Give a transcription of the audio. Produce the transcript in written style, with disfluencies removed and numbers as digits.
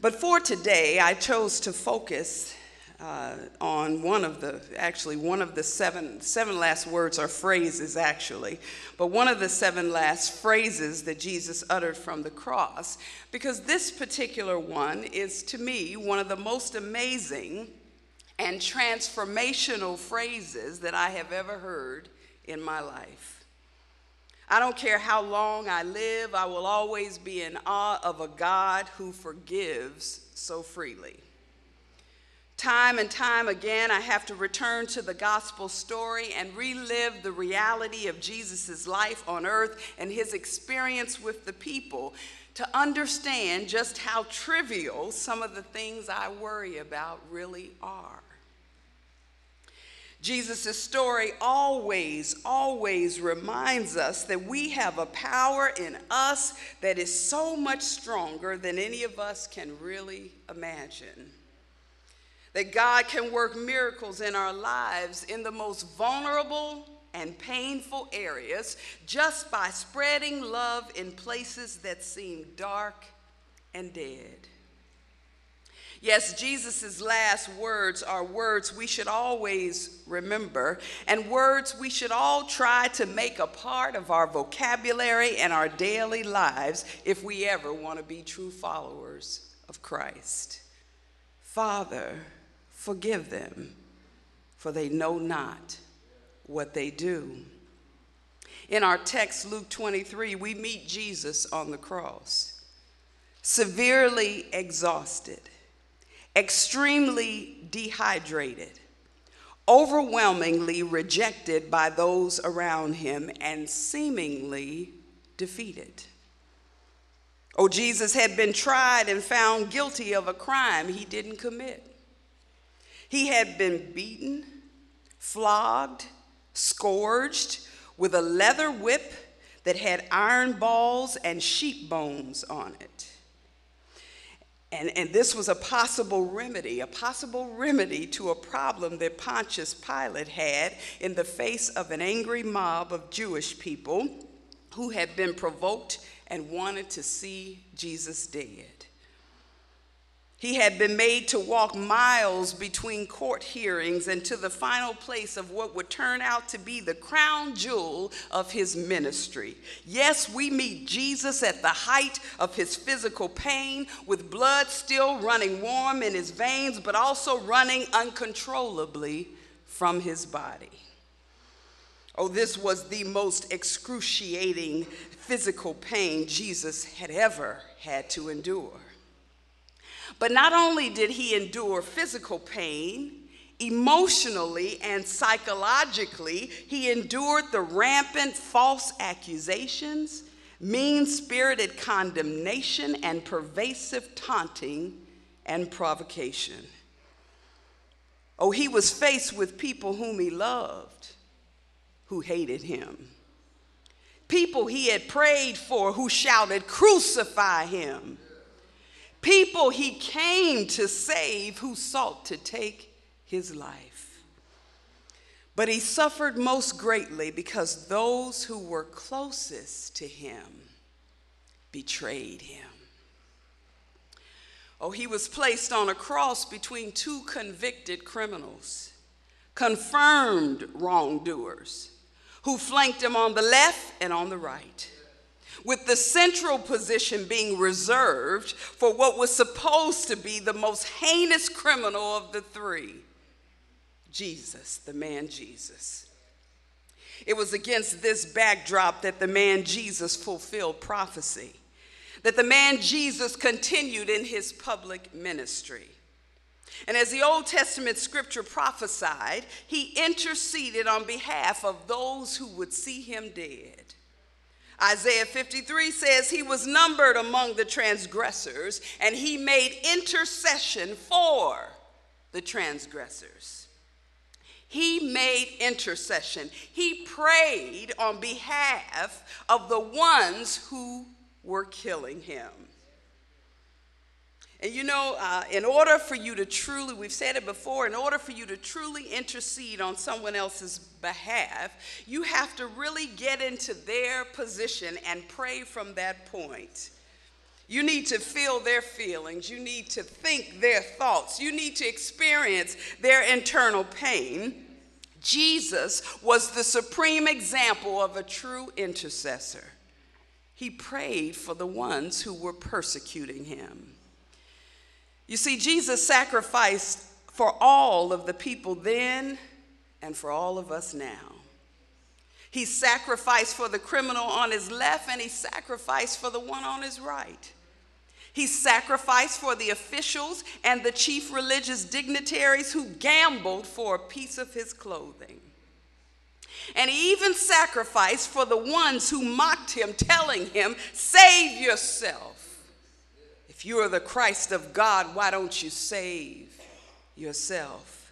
But for today, I chose to focus on one of the seven last words or phrases actually, but one of the seven last phrases that Jesus uttered from the cross, because this particular one is, to me, one of the most amazing and transformational phrases that I have ever heard in my life. I don't care how long I live, I will always be in awe of a God who forgives so freely. Time and time again, I have to return to the gospel story and relive the reality of Jesus' life on earth and his experience with the people to understand just how trivial some of the things I worry about really are. Jesus' story always reminds us that we have a power in us that is so much stronger than any of us can really imagine. That God can work miracles in our lives in the most vulnerable and painful areas just by spreading love in places that seem dark and dead. Yes, Jesus' last words are words we should always remember, and words we should all try to make a part of our vocabulary and our daily lives if we ever want to be true followers of Christ. Father, forgive them, for they know not what they do. In our text, Luke 23, we meet Jesus on the cross, severely exhausted, extremely dehydrated, overwhelmingly rejected by those around him, and seemingly defeated. Oh, Jesus had been tried and found guilty of a crime he didn't commit. He had been beaten, flogged, scourged with a leather whip that had iron balls and sheep bones on it. And this was a possible remedy to a problem that Pontius Pilate had in the face of an angry mob of Jewish people who had been provoked and wanted to see Jesus dead. He had been made to walk miles between court hearings and to the final place of what would turn out to be the crown jewel of his ministry. Yes, we meet Jesus at the height of his physical pain, with blood still running warm in his veins, but also running uncontrollably from his body. Oh, this was the most excruciating physical pain Jesus had ever had to endure. But not only did he endure physical pain, emotionally and psychologically, he endured the rampant false accusations, mean-spirited condemnation, and pervasive taunting and provocation. Oh, he was faced with people whom he loved, who hated him. People he had prayed for who shouted, "Crucify him." People he came to save who sought to take his life. But he suffered most greatly because those who were closest to him betrayed him. Oh, he was placed on a cross between two convicted criminals, confirmed wrongdoers, who flanked him on the left and on the right, with the central position being reserved for what was supposed to be the most heinous criminal of the three, Jesus, the man Jesus. It was against this backdrop that the man Jesus fulfilled prophecy, that the man Jesus continued in his public ministry. And as the Old Testament scripture prophesied, he interceded on behalf of those who would see him dead. Isaiah 53 says he was numbered among the transgressors, and he made intercession for the transgressors. He made intercession. He prayed on behalf of the ones who were killing him. And you know, in order for you to truly, we've said it before, in order for you to truly intercede on someone else's behalf, you have to really get into their position and pray from that point. You need to feel their feelings. You need to think their thoughts. You need to experience their internal pain. Jesus was the supreme example of a true intercessor. He prayed for the ones who were persecuting him. You see, Jesus sacrificed for all of the people then and for all of us now. He sacrificed for the criminal on his left, and he sacrificed for the one on his right. He sacrificed for the officials and the chief religious dignitaries who gambled for a piece of his clothing. And he even sacrificed for the ones who mocked him, telling him, "Save yourself. If you are the Christ of God, why don't you save yourself?"